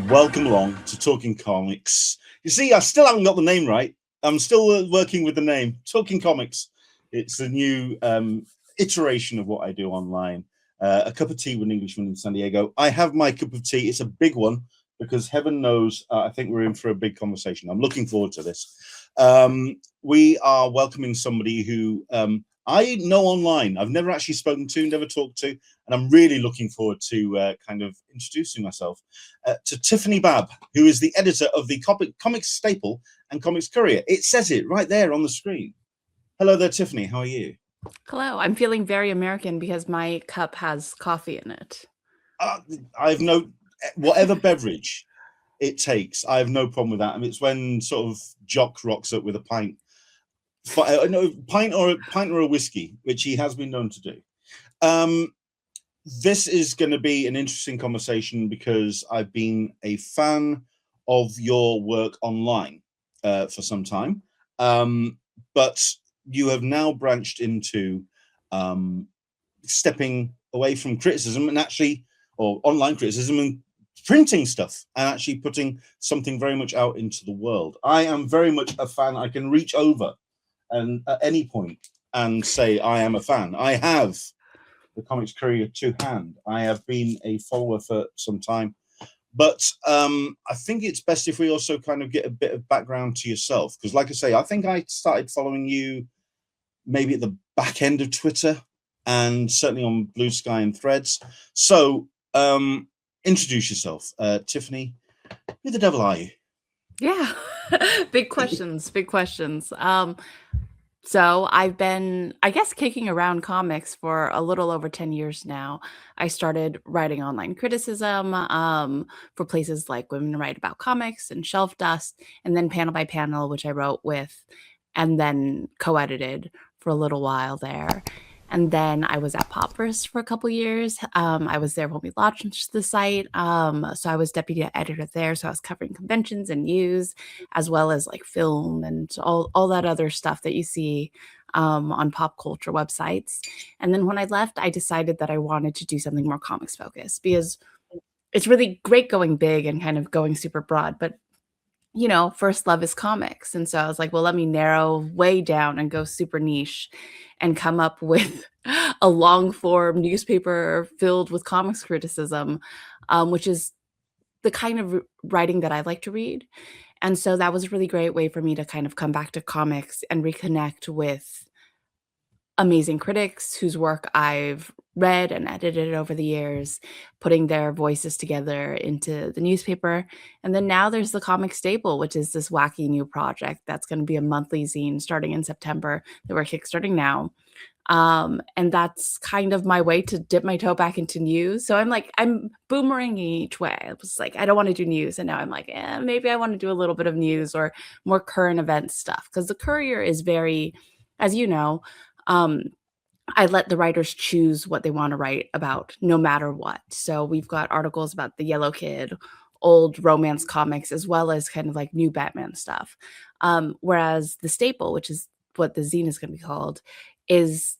Welcome along to Talkin Comics. You see, I still haven't got the name right. I'm still working with the name. Talkin Comics. It's a new iteration of what I do online. A cup of tea with an Englishman in San Diego. I have my cup of tea. It's a big one because heaven knows I think we're in for a big conversation. I'm looking forward to this. We are welcoming somebody who I know online. I've never actually spoken to, never talked to, and I'm really looking forward to kind of introducing myself to Tiffany Babb, who is the editor of the Comics Staple and Comics Courier. It says it right there on the screen. Hello there, Tiffany. How are you? Hello. I'm feeling very American because my cup has coffee in it. I've no, whatever beverage it takes, I have no problem with that. I mean, it's when sort of Jock rocks up with a pint. No, pint or a whiskey, which he has been known to do. This is going to be an interesting conversation because I've been a fan of your work online for some time, but you have now branched into stepping away from criticism and or online criticism and printing stuff and actually putting something very much out into the world. I am very much a fan. I can reach over and at any point and say I am a fan. I have the Comics Courier to hand. I have been a follower for some time, but I think it's best if we also kind of get a bit of background to yourself, because like I say, I think I started following you maybe at the back end of Twitter and certainly on Blue Sky and Threads. So introduce yourself, Tiffany. Who the devil are you? Yeah. Big questions. So I've been, I guess, kicking around comics for a little over 10 years now. I started writing online criticism for places like Women Write About Comics and Shelf Dust, and then Panel by Panel, which I wrote with and then co-edited for a little while there. And then I was at Popverse for a couple years. I was there when we launched the site. So I was deputy editor there. So I was covering conventions and news, as well as like film and all that other stuff that you see on pop culture websites. And then when I left, I decided that I wanted to do something more comics focused, because it's really great going big and kind of going super broad, but you know, first love is comics. And so I was like, well, let me narrow way down and go super niche and come up with a long form newspaper filled with comics criticism, which is the kind of writing that I like to read. And so that was a really great way for me to kind of come back to comics and reconnect with amazing critics whose work I've read and edited over the years, putting their voices together into the newspaper. And then now there's the Comic Staple, which is this wacky new project that's going to be a monthly zine starting in September that we're kickstarting now. And that's kind of my way to dip my toe back into news. So I'm boomeranging each way. I was like, I don't want to do news. And now I'm like, maybe I want to do a little bit of news or more current event stuff. Because the Courier is very, as you know, I let the writers choose what they want to write about, no matter what. So we've got articles about the Yellow Kid, old romance comics, as well as kind of like new Batman stuff. Whereas the Staple, which is what the zine is going to be called, is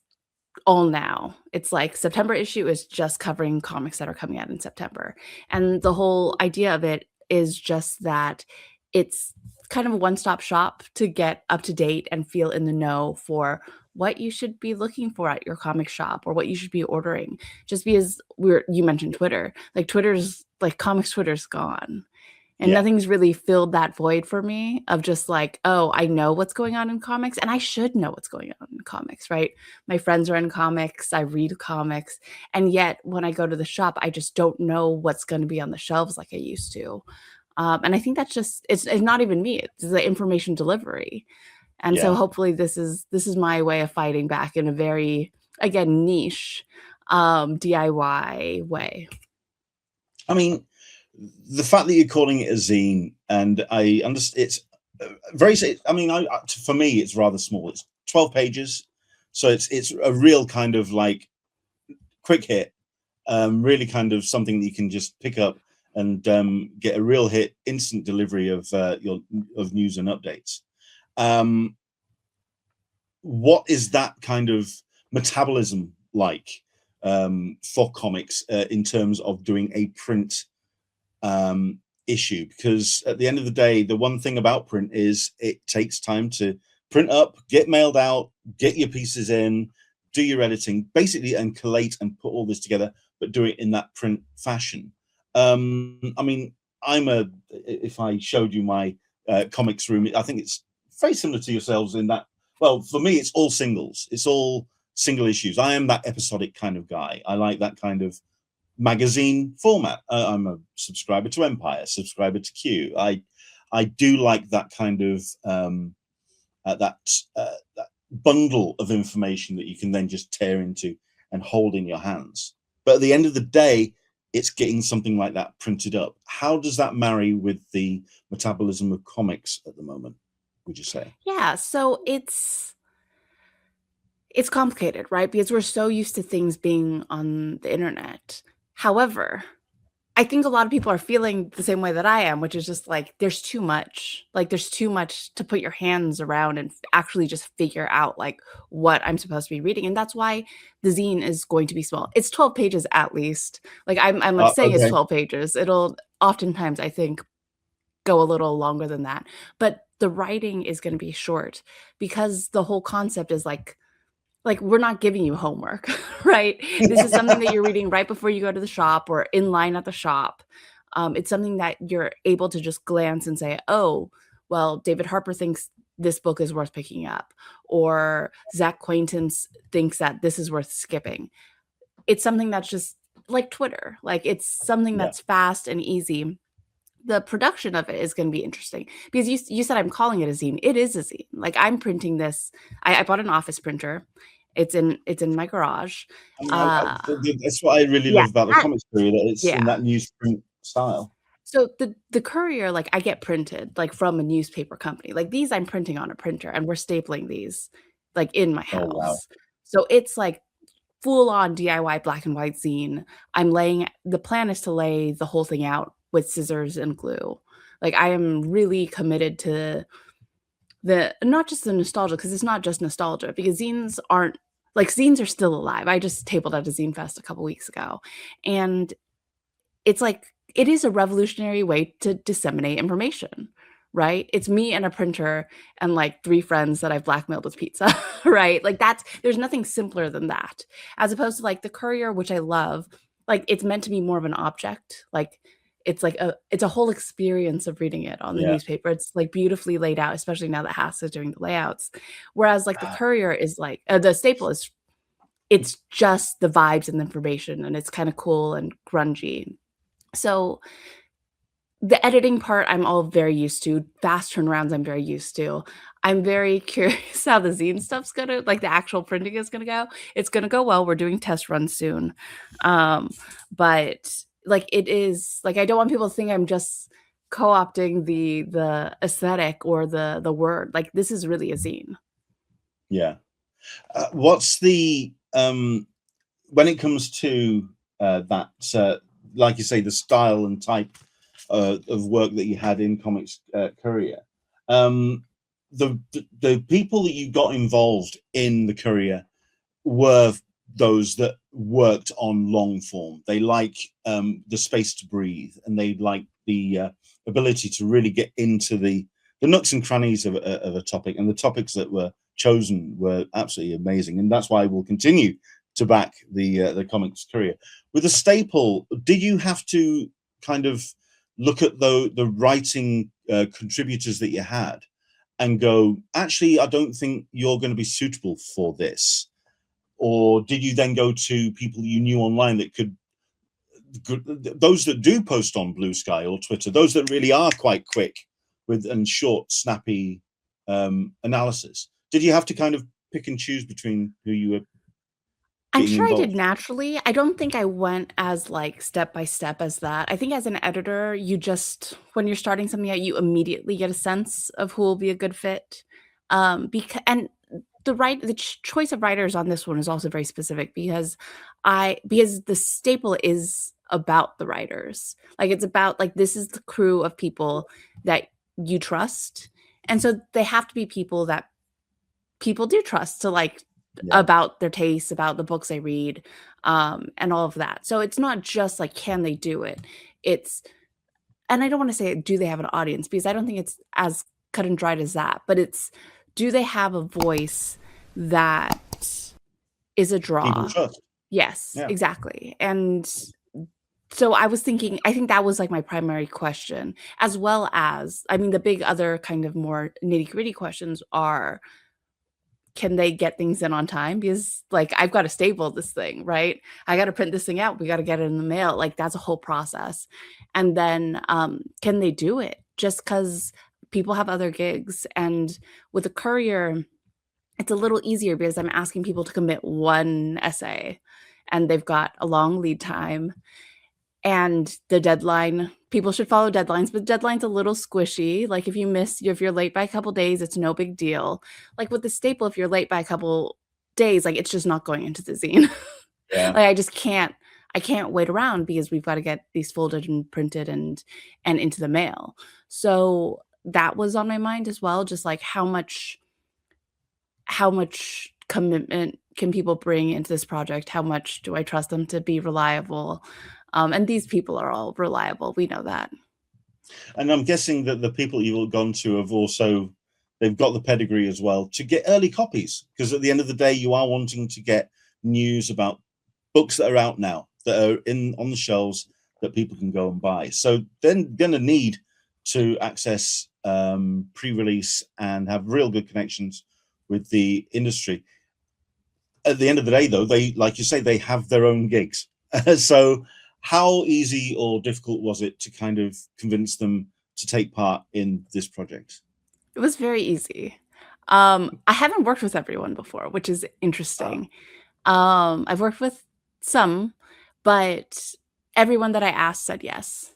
all now. It's like September issue is just covering comics that are coming out in September. And the whole idea of it is just that it's kind of a one-stop shop to get up to date and feel in the know for what you should be looking for at your comic shop or what you should be ordering. Just because you mentioned Twitter, like comics Twitter's gone. And Yeah. nothing's really filled that void for me of just like, oh, I know what's going on in comics and I should know what's going on in comics, right? My friends are in comics, I read comics, and yet when I go to the shop, I just don't know what's going to be on the shelves like I used to. And I think that's just it's not even me, it's the information delivery. And so Yeah. hopefully this is my way of fighting back in a very, again, niche DIY way. I mean, the fact that you're calling it a zine, and I understand it's very. I mean, for me, it's rather small. It's 12 pages, so it's a real kind of like quick hit. Really kind of something that you can just pick up and get a real hit, instant delivery of of news and updates. What is that kind of metabolism like for comics in terms of doing a print issue? Because at the end of the day, the one thing about print is it takes time to print up, get mailed out, get your pieces in, do your editing, basically, and collate and put all this together, but do it in that print fashion. I mean, if I showed you my comics room, I think it's very similar to yourselves in that. Well, for me, it's all singles. It's all single issues. I am that episodic kind of guy. I like that kind of magazine format. I'm a subscriber to Empire, subscriber to Q. I do like that kind of that bundle of information that you can then just tear into and hold in your hands. But at the end of the day, it's getting something like that printed up. How does that marry with the metabolism of comics at the moment, would you say? Yeah, so it's complicated, right? Because we're so used to things being on the internet. However, I think a lot of people are feeling the same way that I am, which is just like there's too much. Like there's too much to put your hands around and actually just figure out like what I'm supposed to be reading. And that's why the zine is going to be small. It's 12 pages at least. Like I'm like saying it's Okay. 12 pages. It'll oftentimes, I think, go a little longer than that. But the writing is going to be short because the whole concept is like we're not giving you homework, right? This is something that you're reading right before you go to the shop or in line at the shop. It's something that you're able to just glance and say, oh, well, David Harper thinks this book is worth picking up, or Zach Quaintance thinks that this is worth skipping. It's something that's just like Twitter. Like it's something Yeah. that's fast and easy. The production of it is going to be interesting because you said I'm calling it a zine. It is a zine. Like I'm printing this. I bought an office printer. It's in my garage. I mean, Uh, that's what I really yeah, love about the comics period. That it's in yeah. that newsprint style. So the courier, like I get printed like from a newspaper company. Like these, I'm printing on a printer, and we're stapling these like in my Oh wow! house. So it's like full on DIY black and white zine. The plan is to lay the whole thing out with scissors and glue. Like I am really committed to not just the nostalgia, because it's not just nostalgia, because zines are still alive. I just tabled at a zine fest a couple weeks ago. And it's like it is a revolutionary way to disseminate information, right? It's me and a printer and like 3 friends that I've blackmailed with pizza, right? Like there's nothing simpler than that. As opposed to like the courier, which I love, like it's meant to be more of an object. Like it's a whole experience of reading it on the Yeah. newspaper. It's like beautifully laid out, especially now that Haas is doing the layouts. Whereas like the courier is like the staple is it's just the vibes and the information, and it's kind of cool and grungy. So the editing part, I'm all very used to. Fast turnarounds, I'm very used to. I'm very curious how the zine stuff's gonna, like the actual printing is gonna go. It's gonna go well. We're doing test runs soon. But like it is like I don't want people to think I'm just co-opting the aesthetic or the word. Like this is really a zine. Yeah. What's the when it comes to that, like you say, the style and type of work that you had in Comics Courier, the people that you got involved in the Courier were those that worked on long form. They like the space to breathe, and they like the ability to really get into the nooks and crannies of a topic, and the topics that were chosen were absolutely amazing, and that's why we'll continue to back the Comics Courier. With the staple, did you have to kind of look at the writing contributors that you had and go, actually, I don't think you're going to be suitable for this? Or did you then go to people you knew online that could, those that do post on Blue Sky or Twitter, those that really are quite quick with and short, snappy analysis? Did you have to kind of pick and choose between who you were I'm getting sure I involved? did naturally. I don't think I went as like step by step as that. I think as an editor, you just when you're starting something out, you immediately get a sense of who will be a good fit. Because and the choice of writers on this one is also very specific because the staple is about the writers. Like it's about like this is the crew of people that you trust. And so they have to be people that people do trust to like Yeah. about their tastes, about the books they read, and all of that. So it's not just like can they do it? It's and I don't want to say do they have an audience because I don't think it's as cut and dried as that, but it's do they have a voice that is a People draw? trust. Yes, Yeah. exactly. And so I was thinking, I think that was like my primary question, as well as, I mean, the big other kind of more nitty gritty questions are can they get things in on time? Because like I've got to staple this thing, right? I got to print this thing out. We got to get it in the mail. Like that's a whole process. And then can they do it? Just because people have other gigs. And with a courier, it's a little easier because I'm asking people to commit one essay and they've got a long lead time and the deadline. People should follow deadlines, but deadline's a little squishy. Like if you're late by a couple days, it's no big deal. Like with the staple, if you're late by a couple days, like it's just not going into the zine. Yeah. Like I can't wait around because we've got to get these folded and printed and into the mail. So that was on my mind as well, just like how much commitment can people bring into this project? How much do I trust them to be reliable? And these people are all reliable. We know that. And I'm guessing that the people you've gone to have also, they've got the pedigree as well to get early copies, because at the end of the day, you are wanting to get news about books that are out now, that are on the shelves that people can go and buy. So then going to need to access pre-release and have real good connections with the industry. At the end of the day, though, they, like you say, they have their own gigs. So how easy or difficult was it to kind of convince them to take part in this project? It was very easy. I haven't worked with everyone before, which is interesting. I've worked with some, but everyone that I asked said yes.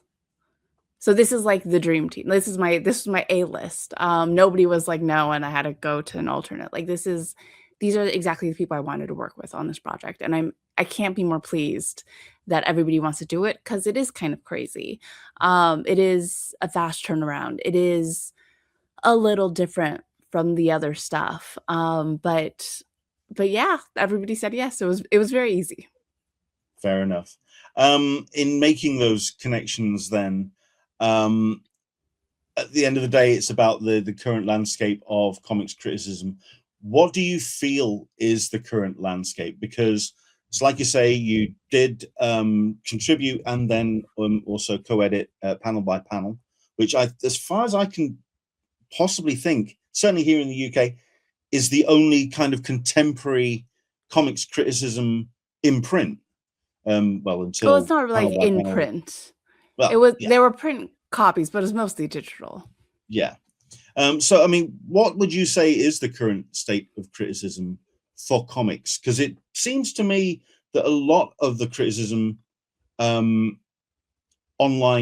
So this is like the dream team. This is my A list. Nobody was like no, and I had to go to an alternate. Like these are exactly the people I wanted to work with on this project, and I can't be more pleased that everybody wants to do it because it is kind of crazy. It is a fast turnaround. It is a little different from the other stuff. But yeah, everybody said yes. It was very easy. Fair enough. In making those connections then, at the end of the day, it's about the current landscape of comics criticism. What do you feel is the current landscape? Because it's like you say, you did contribute and then also co-edit panel by panel, which as far as I can possibly think, certainly here in the UK, is the only kind of contemporary comics criticism in print. Well, until Well, it's not like panel by in panel. print. Well, yeah, There were print copies, but it's mostly digital. yeah. So, I mean, what would you say is the current state of criticism for comics? Because it seems to me that a lot of the criticism online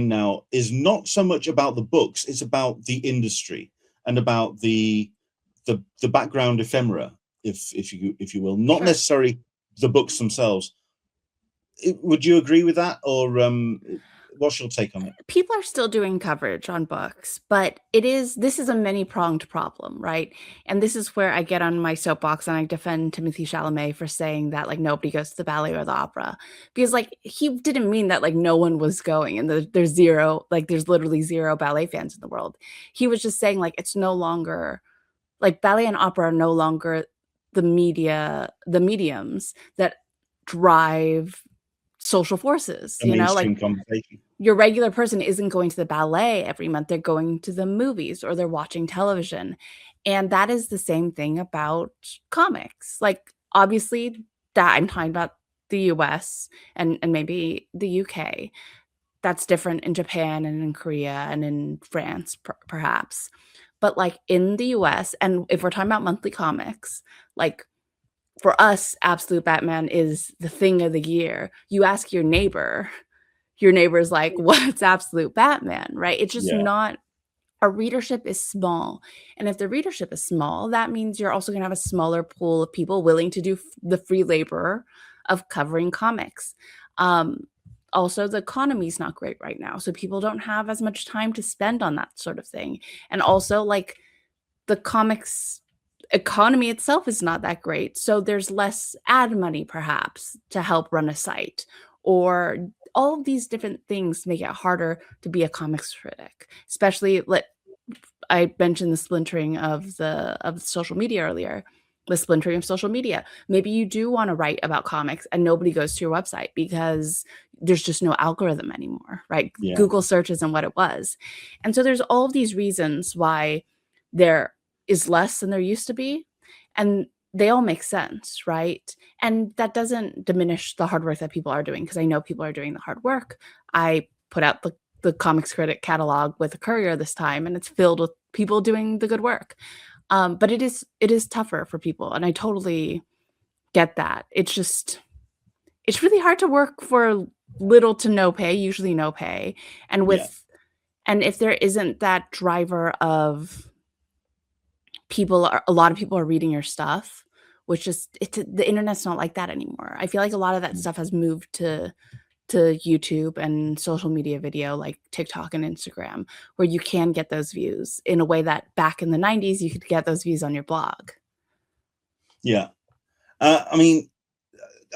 now is not so much about the books; it's about the industry and about the background ephemera, if you will, not Sure. necessarily the books themselves. Would you agree with that, or what's your take on it? People are still doing coverage on books, but this is a many-pronged problem, right? And this is where I get on my soapbox and I defend Timothy Chalamet for saying that like nobody goes to the ballet or the opera. Because like he didn't mean that like no one was going and there's literally zero ballet fans in the world. He was just saying like it's no longer like ballet and opera are no longer the mediums that drive social forces, A you know, mainstream like conversation. your regular person isn't going to the ballet every month. They're going to the movies or they're watching television. And that is the same thing about comics. Like, obviously, that I'm talking about the US and maybe the UK. That's different in Japan and in Korea and in France, perhaps. But like in the US, and if we're talking about monthly comics, like for us, Absolute Batman is the thing of the year. You ask your neighbor's like, what's Absolute Batman, right? It's just Yeah. not, our readership is small. And if the readership is small, that means you're also going to have a smaller pool of people willing to do the free labor of covering comics. Also, the economy is not great right now. So people don't have as much time to spend on that sort of thing. And also, like, the comics economy itself is not that great. So there's less ad money, perhaps, to help run a site, or all of these different things make it harder to be a comics critic, especially I mentioned the splintering of social media earlier. The splintering of social media. Maybe you do want to write about comics and nobody goes to your website because there's just no algorithm anymore, right? Yeah. Google search isn't what it was. And so there's all of these reasons why there is less than there used to be. And they all make sense, right? And that doesn't diminish the hard work that people are doing, because I know people are doing the hard work. I put out the comics critic catalog with a courier this time, and it's filled with people doing the good work. But it is tougher for people, and I totally get that. It's really hard to work for little to no pay, usually no pay, and and if there isn't that driver of a lot of people are reading your stuff, which is the internet's not like that anymore. I feel like a lot of that stuff has moved to YouTube and social media video like TikTok and Instagram, where you can get those views in a way that back in the 90s you could get those views on your blog. Yeah. I mean,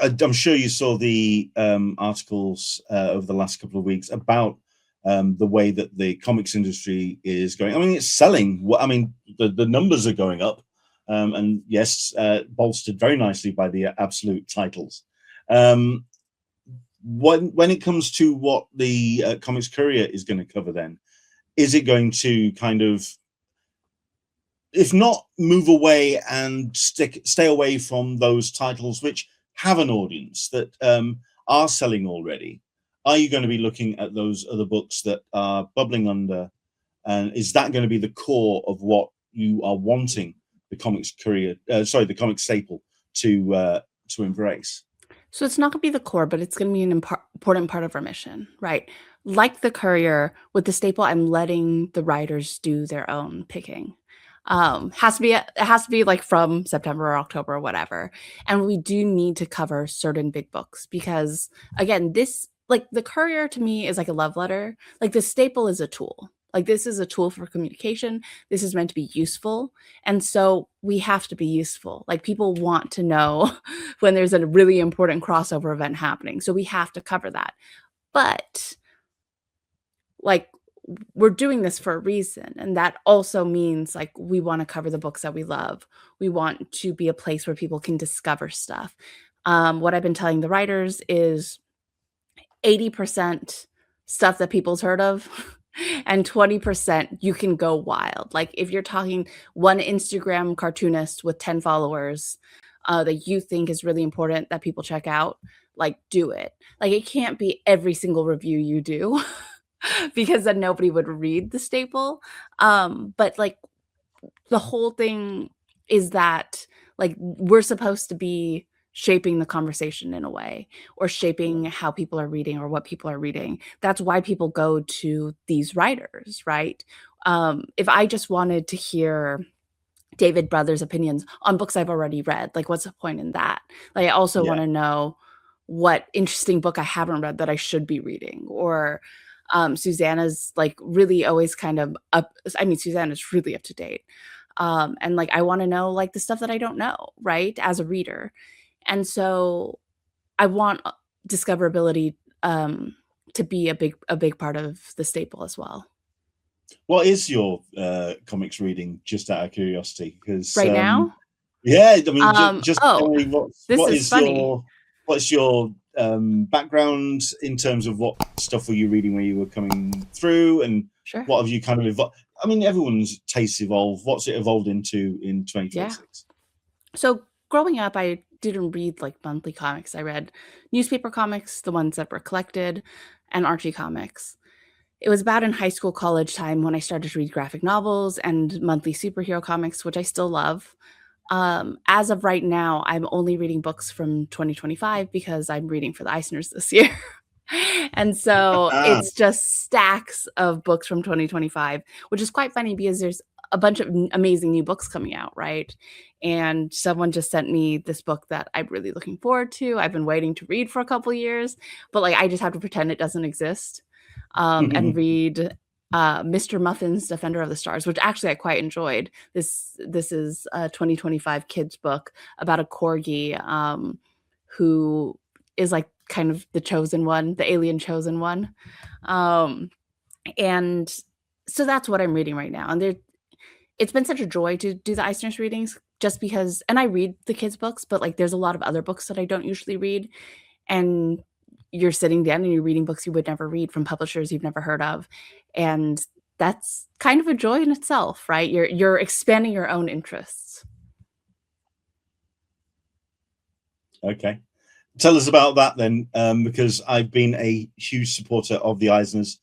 I'm sure you saw the articles over the last couple of weeks about the way that the comics industry is going. I mean, it's selling. I mean, the numbers are going up, and yes, bolstered very nicely by the absolute titles. When it comes to what the Comics Courier is going to cover, then is it going to kind of, if not move away and stay away from those titles which have an audience that are selling already? Are you going to be looking at those other books that are bubbling under, and is that going to be the core of what you are wanting the Comics Courier, the comic staple to embrace? So it's not going to be the core, but it's going to be an important part of our mission, right? Like the Courier, with the staple, I'm letting the writers do their own picking. It has to be like from September or October or whatever. And we do need to cover certain big books because, again, like the Courier to me is like a love letter. Like the staple is a tool. Like this is a tool for communication. This is meant to be useful. And so we have to be useful. Like people want to know when there's a really important crossover event happening. So we have to cover that. But like we're doing this for a reason. And that also means like we want to cover the books that we love. We want to be a place where people can discover stuff. What I've been telling the writers is 80% stuff that people's heard of and 20% you can go wild. Like if you're talking one Instagram cartoonist with 10 followers that you think is really important that people check out, like do it. Like it can't be every single review you do because then nobody would read the staple. But like the whole thing is that like we're supposed to be shaping the conversation in a way, or shaping how people are reading or what people are reading. That's why people go to these writers, right? If I just wanted to hear David Brothers' opinions on books I've already read, like what's the point in that? Like I also want to know what interesting book I haven't read that I should be reading, or Susanna's like really always kind of up. I mean, Susanna's really up to date. And like I want to know like the stuff that I don't know, right? As a reader. And so I want discoverability to be a big part of the staple as well. What is your comics reading, just out of curiosity? Because now? Yeah, I mean, just oh, tell me this is funny. what's your background in terms of what stuff were you reading when you were coming through, and Sure. what have you kind of evolved? I mean, everyone's tastes evolve. What's it evolved into in 2026? So growing up, I didn't read like monthly comics. I read newspaper comics, the ones that were collected, and Archie comics. It was about in high school, college time when I started to read graphic novels and monthly superhero comics, which I still love. As of right now, I'm only reading books from 2025 because I'm reading for the Eisners this year. And so it's just stacks of books from 2025, which is quite funny because there's a bunch of amazing new books coming out, right? And someone just sent me this book that I'm really looking forward to. I've been waiting to read for a couple years, but like I just have to pretend it doesn't exist, and read Mr. Muffin's Defender of the Stars, which actually I quite enjoyed. This is a 2025 kids book about a corgi who is like kind of the chosen one, the alien chosen one. And so that's what I'm reading right now. And it's been such a joy to do the Eisner's readings just because, and I read the kids' books, but like there's a lot of other books that I don't usually read. And you're sitting down and you're reading books you would never read from publishers you've never heard of. And that's kind of a joy in itself, right? You're expanding your own interests. Okay. Tell us about that then, because I've been a huge supporter of the Eisners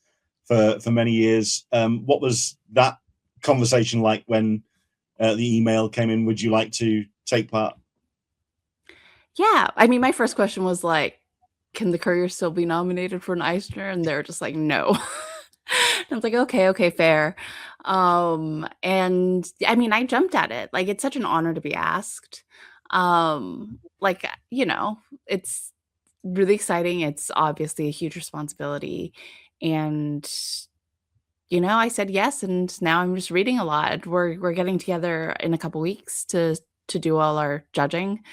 for many years. What was that conversation like when the email came in? Would you like to take part? Yeah. I mean, my first question was like, can the Courier still be nominated for an Eisner? And they're just like, no. And I was like, okay, fair. And I mean, I jumped at it. Like, it's such an honor to be asked. Like, it's really exciting. It's obviously a huge responsibility. And, I said yes, and now I'm just reading a lot. We're getting together in a couple weeks to do all our judging.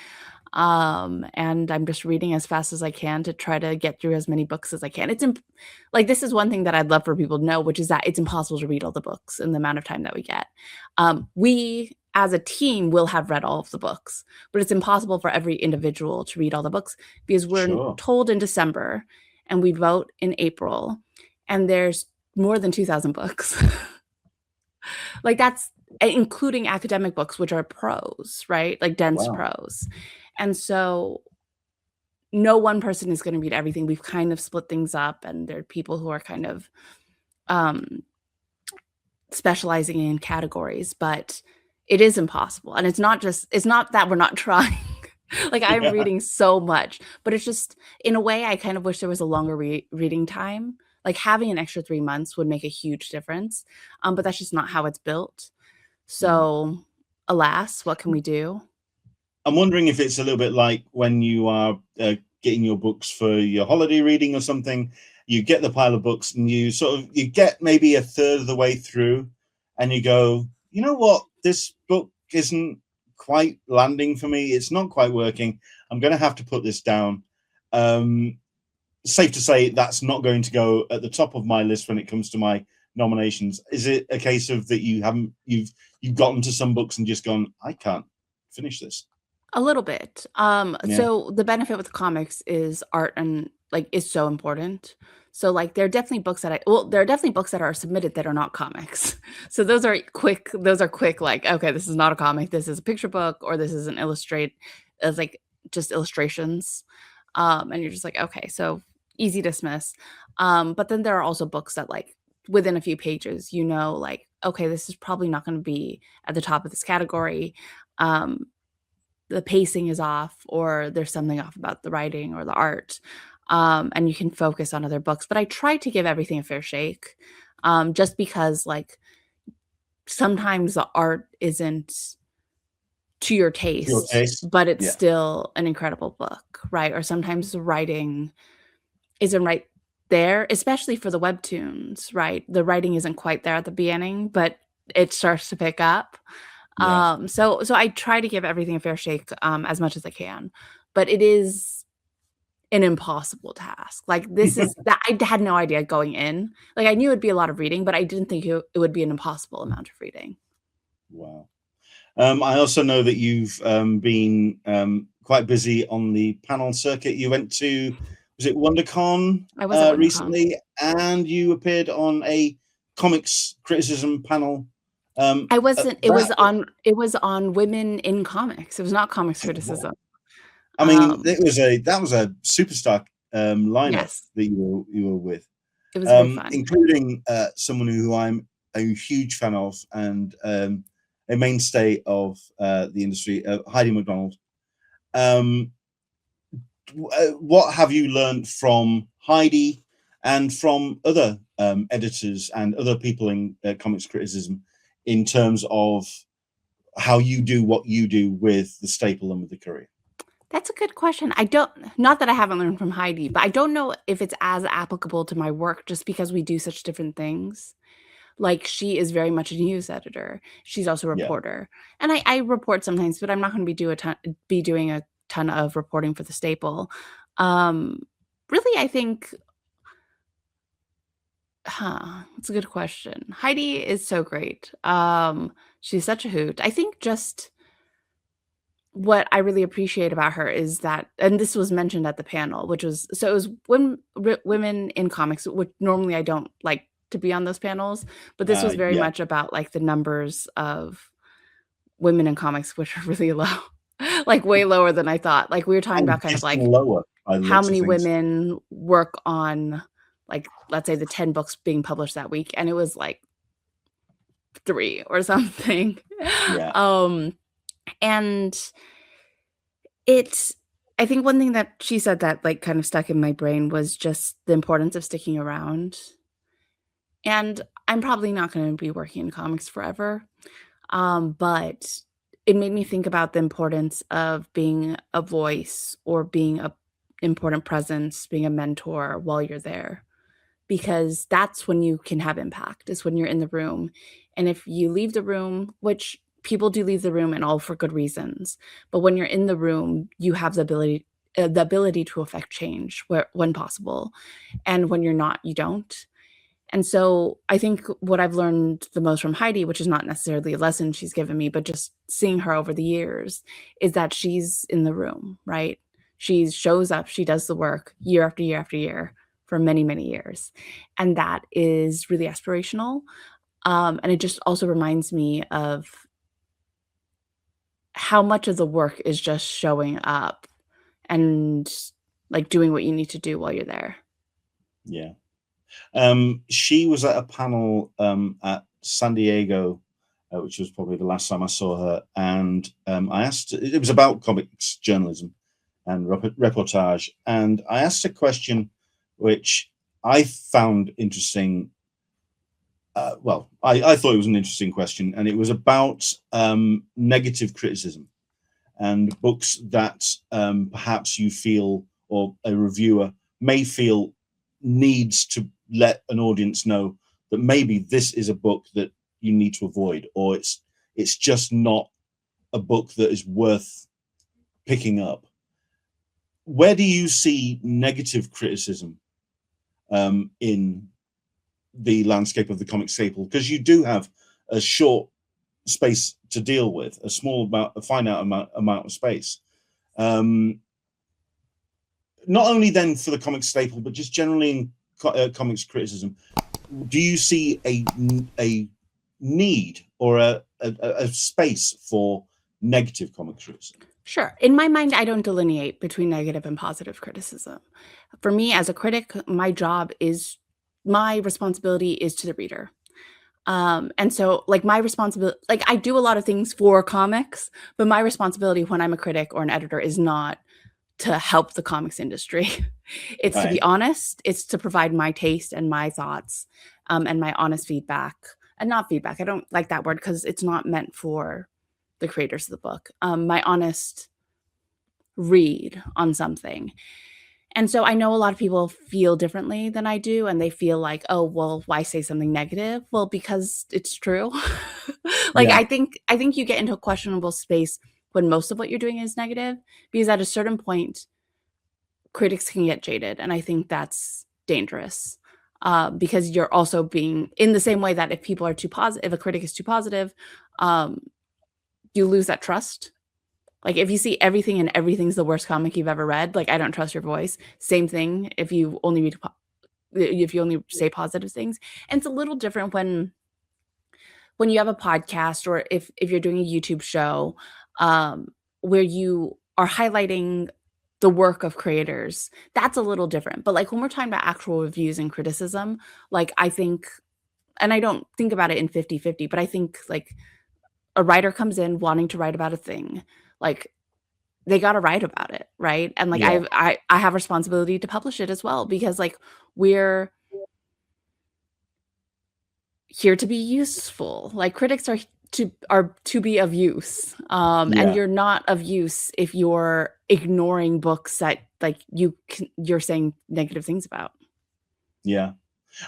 And I'm just reading as fast as I can to try to get through as many books as I can. Like, this is one thing that I'd love for people to know, which is that it's impossible to read all the books in the amount of time that we get. We as a team will have read all of the books, but it's impossible for every individual to read all the books because we're Sure. told in December and we vote in April, and there's more than 2,000 books. Like, that's including academic books, which are prose, right? Like dense Wow. prose. And so no one person is going to read everything. We've kind of split things up, and there are people who are kind of specializing in categories, but it is impossible. And it's not that we're not trying. Like, I'm reading so much, but it's just, in a way, I kind of wish there was a longer reading time. Like, having an extra 3 months would make a huge difference. But that's just not how it's built. So, alas, what can we do? I'm wondering if it's a little bit like when you are getting your books for your holiday reading or something. You get the pile of books and you get maybe a third of the way through, and you go, you know what, this book isn't quite landing for me. It's not quite working. I'm going to have to put this down. Safe to say that's not going to go at the top of my list when it comes to my nominations. Is it a case of that you've gotten to some books and just gone, I can't finish this? A little bit. So the benefit with comics is art and like is so important. So like there are definitely books that are submitted that are not comics. So those are quick, like, okay, this is not a comic, this is a picture book, or this is as like just illustrations. And you're just like, okay, so easy to dismiss. But then there are also books that like within a few pages, like, okay, this is probably not going to be at the top of this category. The pacing is off, or there's something off about the writing or the art, and you can focus on other books. But I try to give everything a fair shake, just because like sometimes the art isn't to your taste, but it's still an incredible book, right? Or sometimes the writing isn't right there, especially for the webtoons, right? The writing isn't quite there at the beginning, but it starts to pick up. So I try to give everything a fair shake, as much as I can, but it is an impossible task. Like, this is that I had no idea going in. Like, I knew it'd be a lot of reading, but I didn't think it would be an impossible amount of reading. Wow. I also know that you've been quite busy on the panel circuit. You went to, was it WonderCon I was at WonderCon. recently, and you appeared on a comics criticism panel. I wasn't. It was on. It was on women in comics. It was not comics criticism. I mean, that was a superstar lineup Yes. that you were with. It was very fun, including someone who I'm a huge fan of and a mainstay of the industry, Heidi McDonald. What have you learned from Heidi and from other editors and other people in comics criticism in terms of how you do what you do with the Staple and with the Courier? That's a good question. Not that I haven't learned from Heidi, but I don't know if it's as applicable to my work just because we do such different things. Like, she is very much a news editor. She's also a reporter. And I report sometimes, but I'm not going to be doing a ton of reporting for the Staple. Really, I think, it's a good question. Heidi is so great. She's such a hoot. I think just what I really appreciate about her is that, and this was mentioned at the panel, which was, so it was women in comics, which normally I don't like to be on those panels, but this was very much about like the numbers of women in comics, which are really low, like way lower than I thought. Like, we were talking about kind of like how many women work on, like, let's say the 10 books being published that week, and it was like 3 or something. And I think one thing that she said that like kind of stuck in my brain was just the importance of sticking around. And I'm probably not going to be working in comics forever, but it made me think about the importance of being a voice or being an important presence, being a mentor while you're there, because that's when you can have impact, is when you're in the room. And if you leave the room, which people do leave the room and all for good reasons, but when you're in the room, you have the ability to affect change when possible. And when you're not, you don't. And so I think what I've learned the most from Heidi, which is not necessarily a lesson she's given me, but just seeing her over the years, is that she's in the room, right? She shows up, she does the work year after year after year for many, many years. And that is really aspirational. And it just also reminds me of how much of the work is just showing up and like doing what you need to do while you're there. Yeah. She was at a panel at San Diego, which was probably the last time I saw her. And I asked, it was about comics journalism and reportage. And I asked a question which I found interesting. Well, I thought it was an interesting question, and it was about negative criticism and books that perhaps you feel, or a reviewer may feel, needs to let an audience know that maybe this is a book that you need to avoid, or it's just not a book that is worth picking up. Where do you see negative criticism in the landscape of the comic staple? Because you do have a short space to deal with, a small amount, a finite amount of space. Not only then for the comic staple, but just generally in comics criticism. Do you see a need or a space for negative comic criticism? Sure. In my mind, I don't delineate between negative and positive criticism. For me as a critic, my responsibility is to the reader. And so like my responsibility, like I do a lot of things for comics, but my responsibility when I'm a critic or an editor is not to help the comics industry. It's to be honest. It's to provide my taste and my thoughts, and my honest feedback. And not feedback, I don't like that word because it's not meant for the creators of the book. My honest read on something. And so I know a lot of people feel differently than I do, and they feel like, oh, well, why say something negative? Well, because it's true. I think you get into a questionable space when most of what you're doing is negative, because at a certain point, critics can get jaded, and I think that's dangerous. Because you're also being, in the same way that if a critic is too positive, you lose that trust. Like if you see everything and everything's the worst comic you've ever read, like I don't trust your voice. Same thing if you only say positive things. And it's a little different when you have a podcast or if you're doing a YouTube show, where you are highlighting the work of creators. That's a little different. But like when we're talking about actual reviews and criticism, like I think, and I don't think about it in 50-50, but I think like a writer comes in wanting to write about a thing, like they got to write about it, right? And like Yeah. I have responsibility to publish it as well, because like we're here to be useful. Like critics are to be of use. And Yeah. you're not of use if you're ignoring books that like you're saying negative things about. Yeah.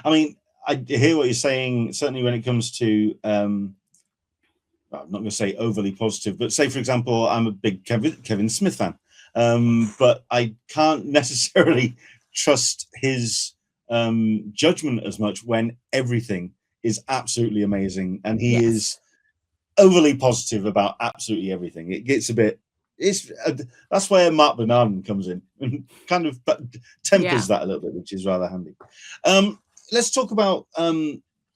I mean, I hear what you're saying, certainly when it comes to I'm not going to say overly positive, but say, for example, I'm a big Kevin Smith fan, but I can't necessarily trust his judgment as much when everything is absolutely amazing and he Yes. is overly positive about absolutely everything. It gets a bit. That's where Mark Bernardin comes in and kind of tempers that a little bit, which is rather handy. Let's talk about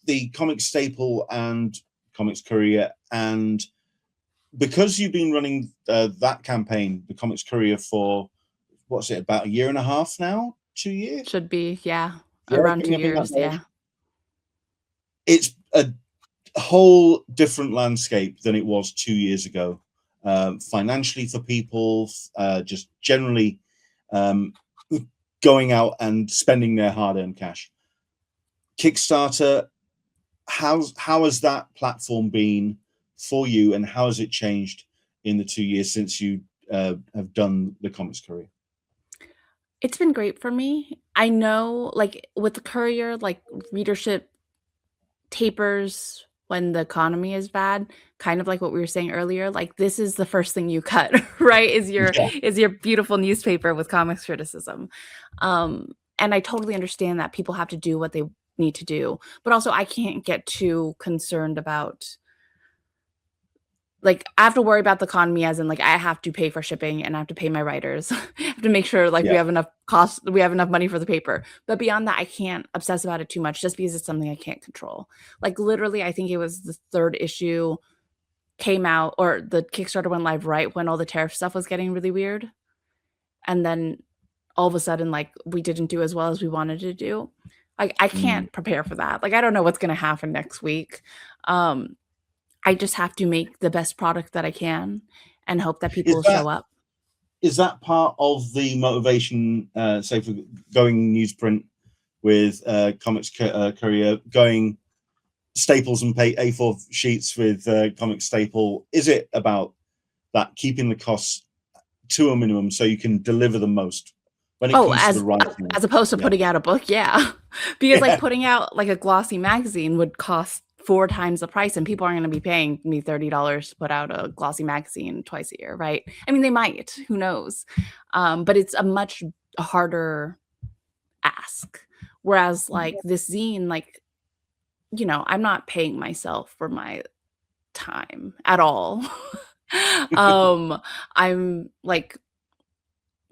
the Comic Staple and Comics Courier, and because you've been running that campaign, the Comics Courier, for what's it, about a year and a half now? 2 years? Should be, yeah. Around 2 years, yeah. It's a whole different landscape than it was 2 years ago, financially for people, just generally going out and spending their hard-earned cash. Kickstarter, how has that platform been for you, and how has it changed in the 2 years since you have done the Comics Courier? It's been great for me. I know, like with the Courier, like readership tapers when the economy is bad, kind of like what we were saying earlier. Like this is the first thing you cut, right? Is your beautiful newspaper with comics criticism. And I totally understand that people have to do what they need to do, but also I can't get too concerned about, like I have to worry about the economy as in like I have to pay for shipping and I have to pay my writers. I have to make sure like we have enough money for the paper. But beyond that, I can't obsess about it too much just because it's something I can't control. Like literally, I think it was the third issue came out, or the Kickstarter went live right when all the tariff stuff was getting really weird. And then all of a sudden, like we didn't do as well as we wanted to do. Like I can't prepare for that. Like I don't know what's gonna happen next week. I just have to make the best product that I can and hope that people will show up. Is that part of the motivation, say for going newsprint with Comics Courier, going staples and pay A4 sheets with Comic Staple? Is it about that, keeping the costs to a minimum so you can deliver the most when it comes to the writing? As opposed to putting out a book, because like putting out like a glossy magazine would cost 4 times the price, and people aren't going to be paying me $30 to put out a glossy magazine twice a year, right? I mean, they might, who knows? But it's a much harder ask. Whereas like this zine, like, you know, I'm not paying myself for my time at all. I'm like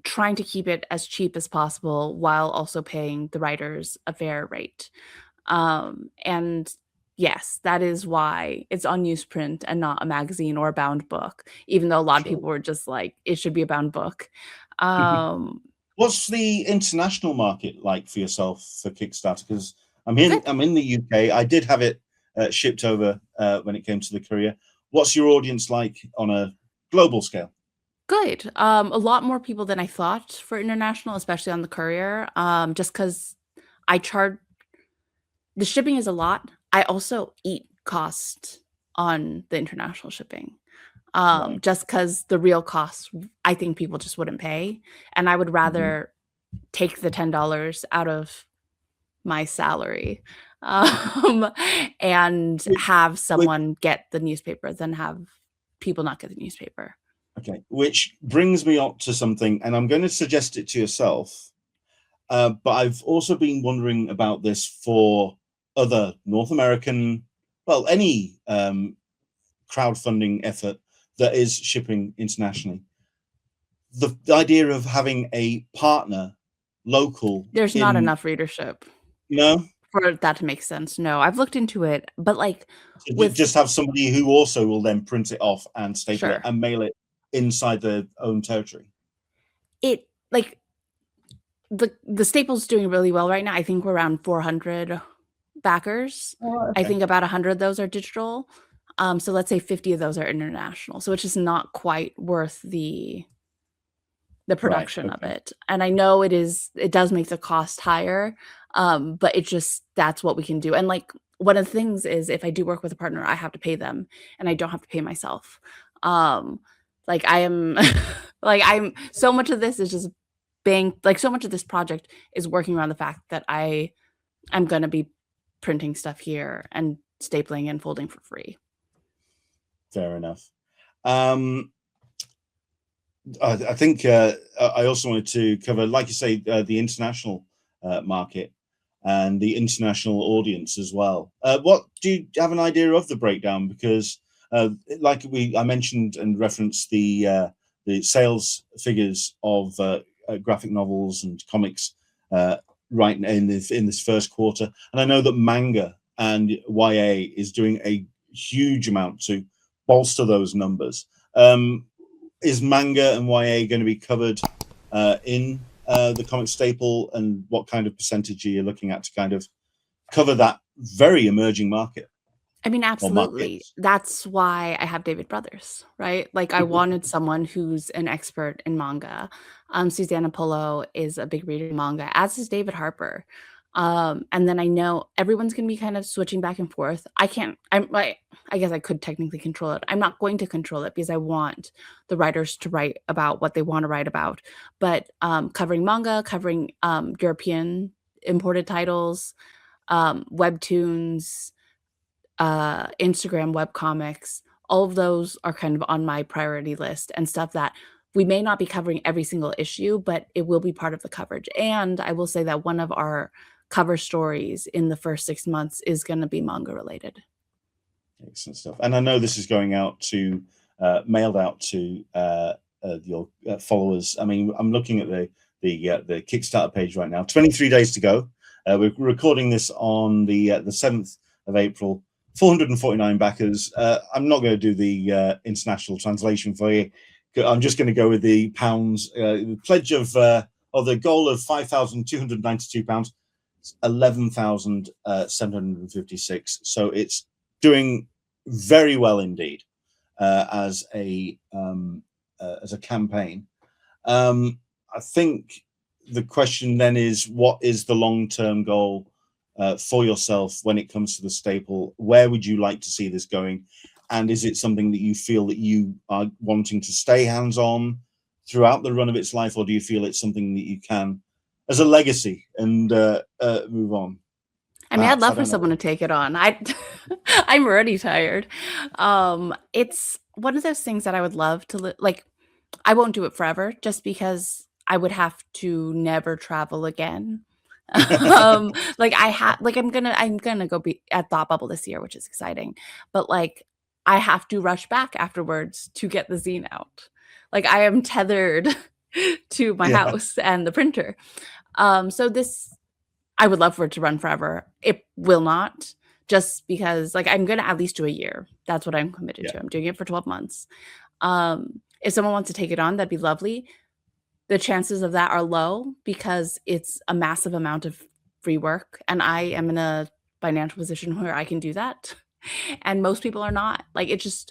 trying to keep it as cheap as possible while also paying the writers a fair rate. And yes, that is why it's on newsprint and not a magazine or a bound book, even though a lot of people were just like, it should be a bound book. What's the international market like for yourself for Kickstarter? Because I'm in the UK. I did have it shipped over when it came to the courier. What's your audience like on a global scale? Good. A lot more people than I thought for international, especially on the courier. Just because I charge, the shipping is a lot. I also eat cost on the international shipping. Just because the real cost, I think people just wouldn't pay. And I would rather take the $10 out of my salary and have someone get the newspaper than have people not get the newspaper. Okay, which brings me up to something, and I'm going to suggest it to yourself, but I've also been wondering about this for other North American, well, any crowdfunding effort that is shipping internationally. The idea of having a partner local, There's not enough readership for that to make sense. No, I've looked into it, but like just have somebody who also will then print it off and staple it and mail it inside their own territory. It like the staple's doing really well right now. I think we're around 400 backers. I think about 100 of those are digital. So let's say 50 of those are international. So it's just not quite worth the production of it. And I know it does make the cost higher, but it just, that's what we can do. And like one of the things is if I do work with a partner, I have to pay them and I don't have to pay myself. Like I am like I'm so much of this is just being like so much of this project is working around the fact that I'm going to be printing stuff here and stapling and folding for free. Fair enough. I think I also wanted to cover, like you say, the international market and the international audience as well. What do you have an idea of the breakdown? Because like I mentioned and referenced the sales figures of graphic novels and comics right in this first quarter, and I know that manga and YA is doing a huge amount to bolster those numbers. Is manga and YA going to be covered in the comic staple, and what kind of percentage are you looking at to kind of cover that very emerging market? I mean, absolutely. That's why I have David Brothers, right? Like I wanted someone who's an expert in manga. Susanna Polo is a big reader of manga, as is David Harper. And then I know everyone's going to be kind of switching back and forth. I guess I could technically control it. I'm not going to control it because I want the writers to write about what they want to write about. But covering manga, covering European imported titles, webtoons, Instagram webcomics, all of those are kind of on my priority list and stuff that we may not be covering every single issue, but it will be part of the coverage. And I will say that one of our cover stories in the first 6 months is going to be manga related. Excellent stuff. And I know this is going out to mailed out to your followers. I mean, I'm looking at the Kickstarter page right now. 23 days to go. We're recording this on the 7th of April. 449 backers. I'm not going to do the international translation for you. I'm just going to go with the pounds. The pledge of the goal of £5,292, 11,756. So it's doing very well indeed as a campaign. I think the question then is, what is the long-term goal for yourself when it comes to the staple? Where would you like to see this going? And is it something that you feel that you are wanting to stay hands-on throughout the run of its life, or do you feel it's something that you can, as a legacy, and move on? I mean, I'd love for someone to take it on. I'm already tired. It's one of those things that I would love to like. I won't do it forever, just because I would have to never travel again. Like I'm gonna go be at Thought Bubble this year, which is exciting, but like I have to rush back afterwards to get the zine out. Like I am tethered to my house and the printer. So this, I would love for it to run forever. It will not, just because like I'm gonna at least do a year. That's what I'm committed to. I'm doing it for 12 months. If someone wants to take it on, that'd be lovely. The chances of that are low because it's a massive amount of free work, and I am in a financial position where I can do that. And most people are not. Like it's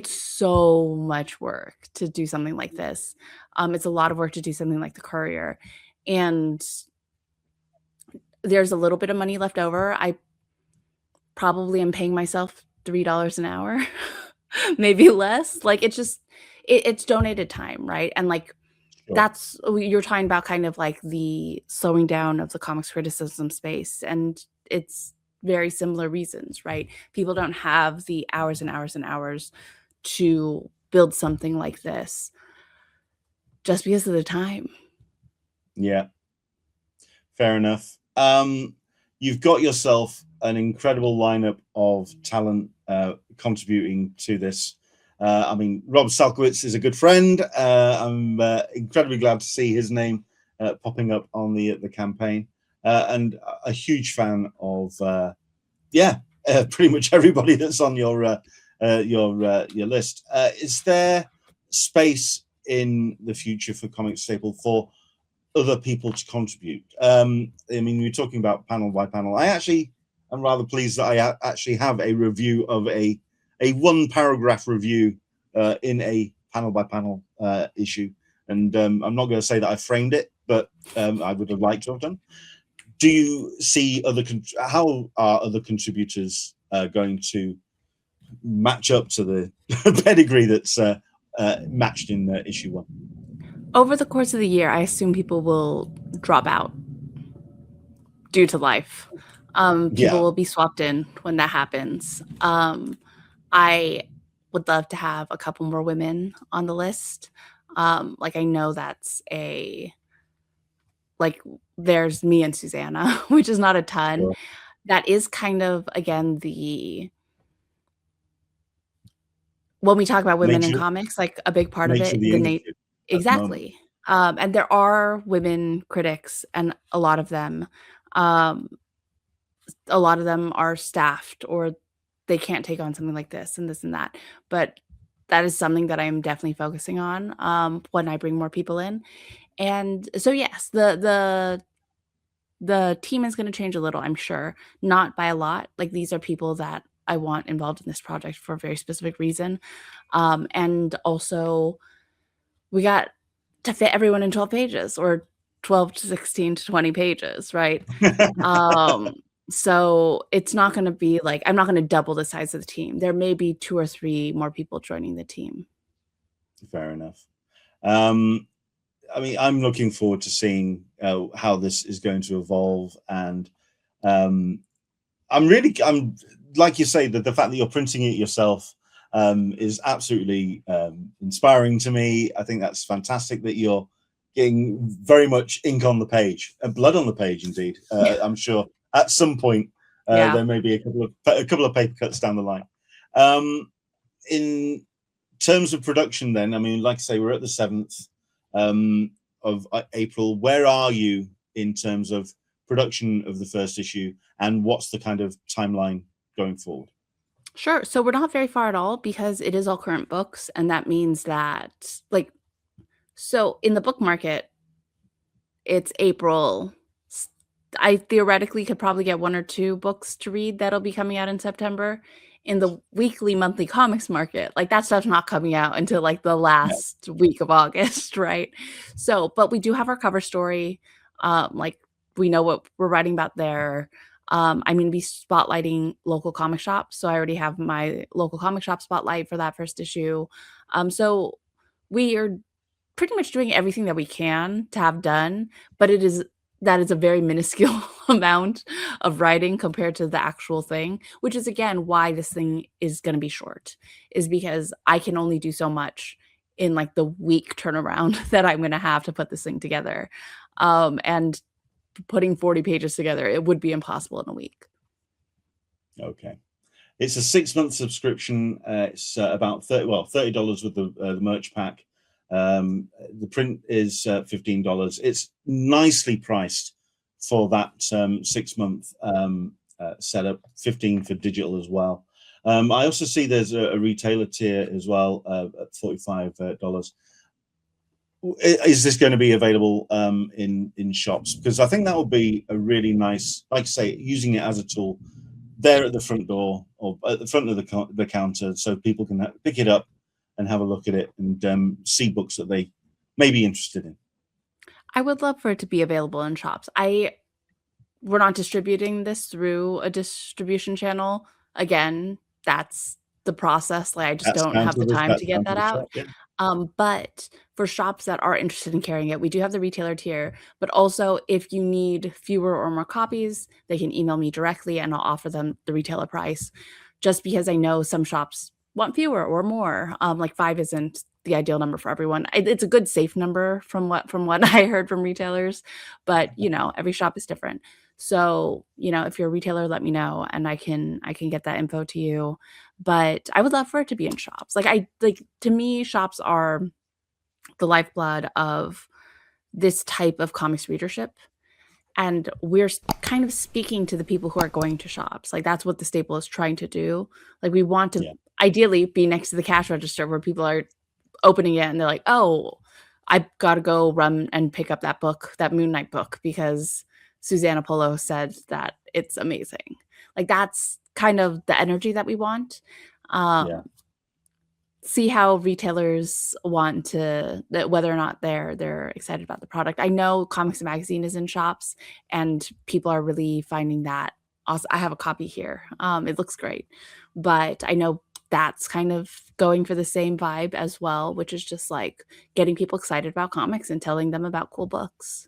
so much work to do something like this. It's a lot of work to do something like the Courier. And there's a little bit of money left over. I probably am paying myself $3 an hour, maybe less. Like it's donated time, right? And like that's, you're talking about kind of like the slowing down of the comics criticism space, and it's very similar reasons, right? People don't have the hours and hours and hours to build something like this just because of the time. Yeah, fair enough. You've got yourself an incredible lineup of talent contributing to this. I mean, Rob Salkowitz is a good friend. I'm incredibly glad to see his name popping up on the campaign, and a huge fan of pretty much everybody that's on your list. Is there space in the future for Comic Staple for other people to contribute? I mean, we're talking about panel by panel. I actually am rather pleased that I actually have a review of a one paragraph review in a panel by panel issue, and I'm not going to say that I framed it, but I would have liked to have done. Do you see how are other contributors going to match up to the pedigree that's matched in issue 1? Over the course of the year, I assume people will drop out due to life. People will be swapped in when that happens. I would love to have a couple more women on the list. Like, I know that's there's me and Susanna, which is not a ton. Sure. That is kind of, again, when we talk about women in comics, like a big part of it, exactly. And there are women critics, and a lot of them are staffed, or they can't take on something like this and this and that. But that is something that I am definitely focusing on when I bring more people in. And so, yes, the team is going to change a little, I'm sure, not by a lot. Like, these are people that I want involved in this project for a very specific reason. And also, we got to fit everyone in 12 pages, or 12 to 16 to 20 pages, right? So it's not going to be like, I'm not going to double the size of the team. There may be 2 or 3 more people joining the team. Fair enough. I mean, I'm looking forward to seeing how this is going to evolve, and I'm like you say, that the fact that you're printing it yourself is absolutely inspiring to me. I think that's fantastic that you're getting very much ink on the page, and blood on the page, indeed. I'm sure at some point there may be a couple of paper cuts down the line. In terms of production, then, I mean, like I say, we're at the 7th of April. Where are you in terms of production of the first issue, and what's the kind of timeline going forward? Sure. So we're not very far at all, because it is all current books, and that means that, so in the book market, it's April. I theoretically could probably get 1 or 2 books to read that'll be coming out in September. In the weekly, monthly comics market, that stuff's not coming out until the last week of August, right? So, but we do have our cover story. We know what we're writing about there. I'm going to be spotlighting local comic shops, so I already have my local comic shop spotlight for that first issue. So we are pretty much doing everything that we can to have done, but that is a very minuscule amount of writing compared to the actual thing, which is, again, why this thing is going to be short, is because I can only do so much in the week turnaround that I'm going to have to put this thing together. And putting 40 pages together, it would be impossible in a week. Okay. It's a 6-month subscription. It's about $30 with the merch pack. The print is $15. It's nicely priced for that 6-month setup. $15 for digital as well. I also see there's a retailer tier as well at $45. Is this going to be available in shops? Because I think that would be a really nice, like I say, using it as a tool there at the front door, or at the front of the counter, so people can pick it up and have a look at it and see books that they may be interested in. I would love for it to be available in shops. We're not distributing this through a distribution channel. Again, that's the process. I just don't have the time to get that out. But for shops that are interested in carrying it, we do have the retailer tier. But also, if you need fewer or more copies, they can email me directly, and I'll offer them the retailer price. Just because I know some shops want fewer or more. 5 isn't the ideal number for everyone. It's a good safe number from what I heard from retailers, but every shop is different. So, if you're a retailer, let me know and I can get that info to you. But I would love for it to be in shops. To me, shops are the lifeblood of this type of comics readership. And we're kind of speaking to the people who are going to shops. Like, that's what the staple is trying to do. Like, we want to ideally be next to the cash register where people are opening it and they're like, oh, I've got to go run and pick up that book, that Moon Knight book, because Susanna Polo said that it's amazing. Like, that's kind of the energy that we want. See how retailers want to, whether or not they're excited about the product. I know Comics Magazine is in shops and people are really finding that. Also, I have a copy here. It looks great, but I know that's kind of going for the same vibe as well, which is just like getting people excited about comics and telling them about cool books.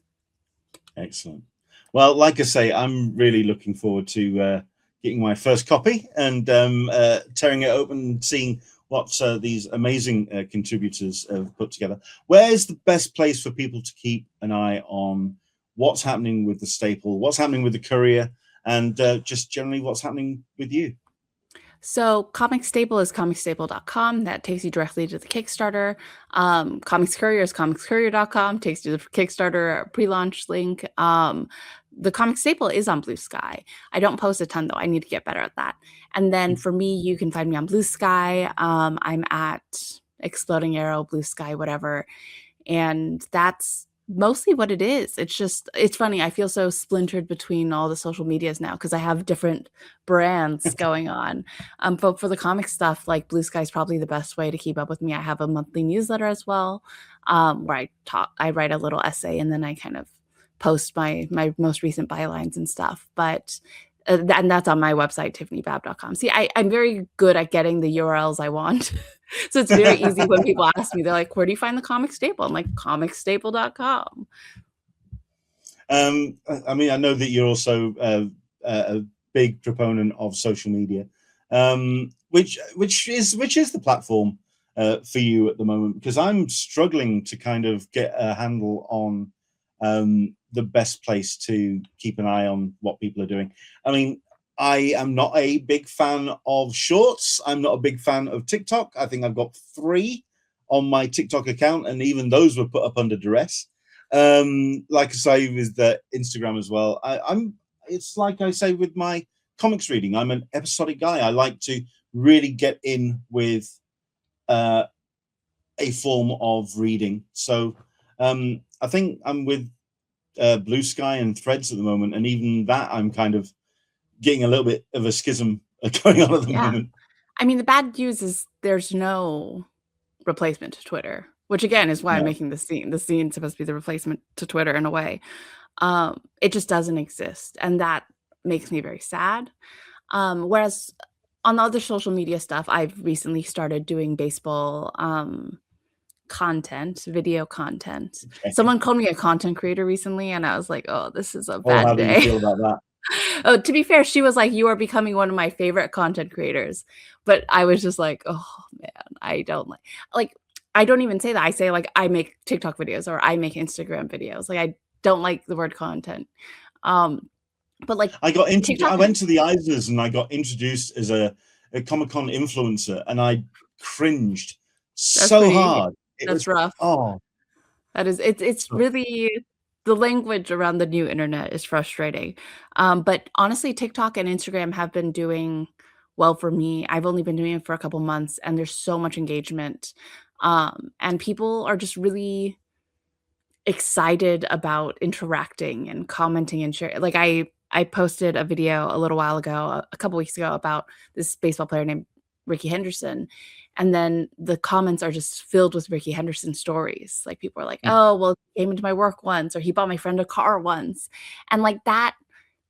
Excellent. Well, like I say, I'm really looking forward to getting my first copy and tearing it open and seeing what these amazing contributors have put together. Where is the best place for people to keep an eye on what's happening with the staple, what's happening with the courier, and just generally what's happening with you? So Comic Staple is comicstaple.com. That takes you directly to the Kickstarter. Comics Courier is comicscourier.com. Takes you to the Kickstarter pre-launch link. The Comic Staple is on Blue Sky. I don't post a ton, though. I need to get better at that. And then for me, you can find me on Blue Sky. I'm at Exploding Arrow, Blue Sky, whatever. And that's mostly what it is. It's funny. I feel so splintered between all the social medias now because I have different brands going on. But for the comic stuff, like Blue Sky is probably the best way to keep up with me. I have a monthly newsletter as well, where I write a little essay and then I kind of post my most recent bylines and stuff. But and that's on my website, tiffanybabb.com. See, I'm very good at getting the URLs I want. So it's very easy when people ask me, they're like, where do you find the Comic Staple? I'm like, comicstaple.com. I mean, I know that you're also a big proponent of social media, which is the platform for you at the moment, because I'm struggling to kind of get a handle on the best place to keep an eye on what people are doing. I mean, I am not a big fan of shorts. I'm not a big fan of TikTok. I think I've got 3 on my TikTok account, and even those were put up under duress. Like I say with the Instagram as well. It's like I say with my comics reading. I'm an episodic guy. I like to really get in with a form of reading. So I think I'm with Blue Sky and Threads at the moment, and even that I'm kind of getting a little bit of a schism going on at the moment. I mean, the bad news is there's no replacement to Twitter, which again is why I'm making the scene. The scene's supposed to be the replacement to Twitter in a way. It just doesn't exist, and that makes me very sad. Whereas on the other social media stuff, I've recently started doing baseball content, video content. Okay. Someone called me a content creator recently, and I was like, oh, this is a bad how day. do you feel about that? Oh, to be fair, she was like, you are becoming one of my favorite content creators. But I was just like, oh man, I don't I don't even say that. I say like I make TikTok videos or I make Instagram videos. Like I don't like the word content. But like I went to the Eisners and I got introduced as a Comic-Con influencer, and I cringed so hard. That's rough. Oh, that is it's really, the language around the new internet is frustrating. But honestly, TikTok and Instagram have been doing well for me. I've only been doing it for a couple months, and there's so much engagement. And people are just really excited about interacting and commenting and sharing. Like I posted a video a little while ago, a couple weeks ago, about this baseball player named Ricky Henderson. And then the comments are just filled with Ricky Henderson stories. Like people are like, oh, well, he came into my work once, or he bought my friend a car once. And like that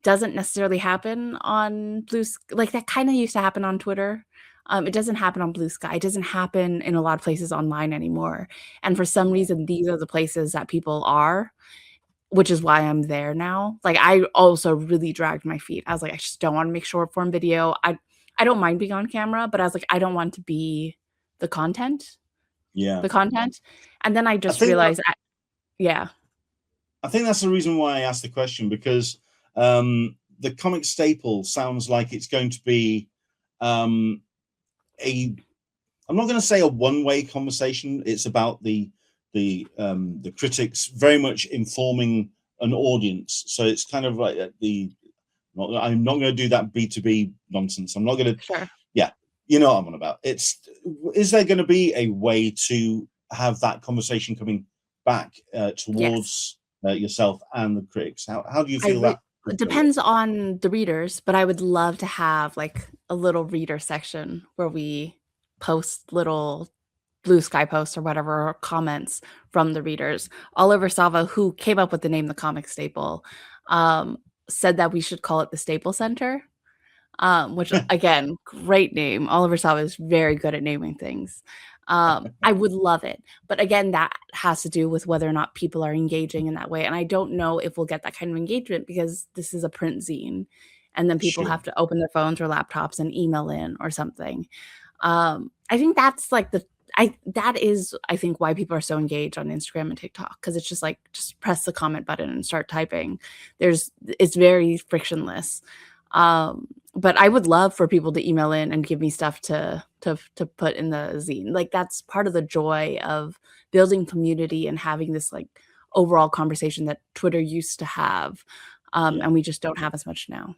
doesn't necessarily happen on Blue Sky. Like that kind of used to happen on Twitter. It doesn't happen on Blue Sky. It doesn't happen in a lot of places online anymore. And for some reason, these are the places that people are, which is why I'm there now. Like I also really dragged my feet. I was like, I just don't want to make short form video. I don't mind being on camera, but I was like, I don't want to be the content. Yeah. The content. And then I just realized, I think that's the reason why I asked the question, because The comic staple sounds like it's going to be I'm not going to say a one-way conversation. It's about the critics very much informing an audience. So it's kind of like I'm not going to do that B2B nonsense. I'm not going to. Sure. Yeah, you know what I'm on about. Is there going to be a way to have that conversation coming back towards yourself and the critics? How do you feel that? It depends on the readers, but I would love to have like a little reader section where we post little blue sky posts or whatever, or comments from the readers. Oliver Sava, who came up with the name The Comic Staple, said that we should call it the Staple Center, which again, great name. Oliver Sava is very good at naming things. I would love it. But again, that has to do with whether or not people are engaging in that way. And I don't know if we'll get that kind of engagement because this is a print zine. And then people have to open their phones or laptops and email in or something. I think that's like that is, I think, why people are so engaged on Instagram and TikTok, because it's just like, just press the comment button and start typing. It's very frictionless. But I would love for people to email in and give me stuff to put in the zine. Like, that's part of the joy of building community and having this like overall conversation that Twitter used to have. And we just don't have as much now.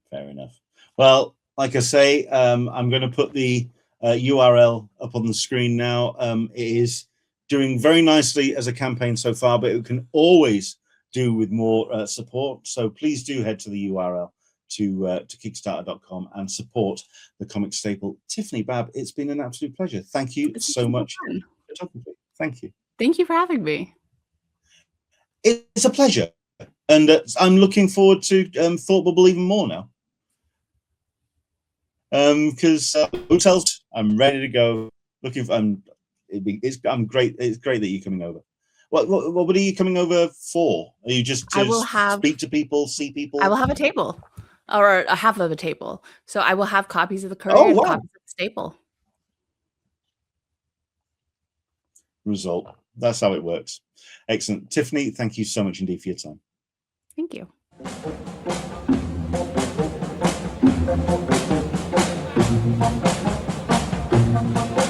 Fair enough. Well, like I say, I'm going to put the URL up on the screen now. It is doing very nicely as a campaign so far, but it can always do with more support. So please do head to the URL to Kickstarter.com and support the comic staple. Tiffany Babb, it's been an absolute pleasure. Thank you so much for talking to me. Thank you. Thank you for having me. It's a pleasure. And I'm looking forward to Thought Bubble even more now. Because hotels, I'm ready to go. I'm great. It's great that you're coming over. What are you coming over for? Are you just to speak to people, see people? I will have a table, or a half of a table. So I will have copies of the Courier and copies of the Staple. Result. That's how it works. Excellent. Tiffany, thank you so much indeed for your time. Thank you. Thank you.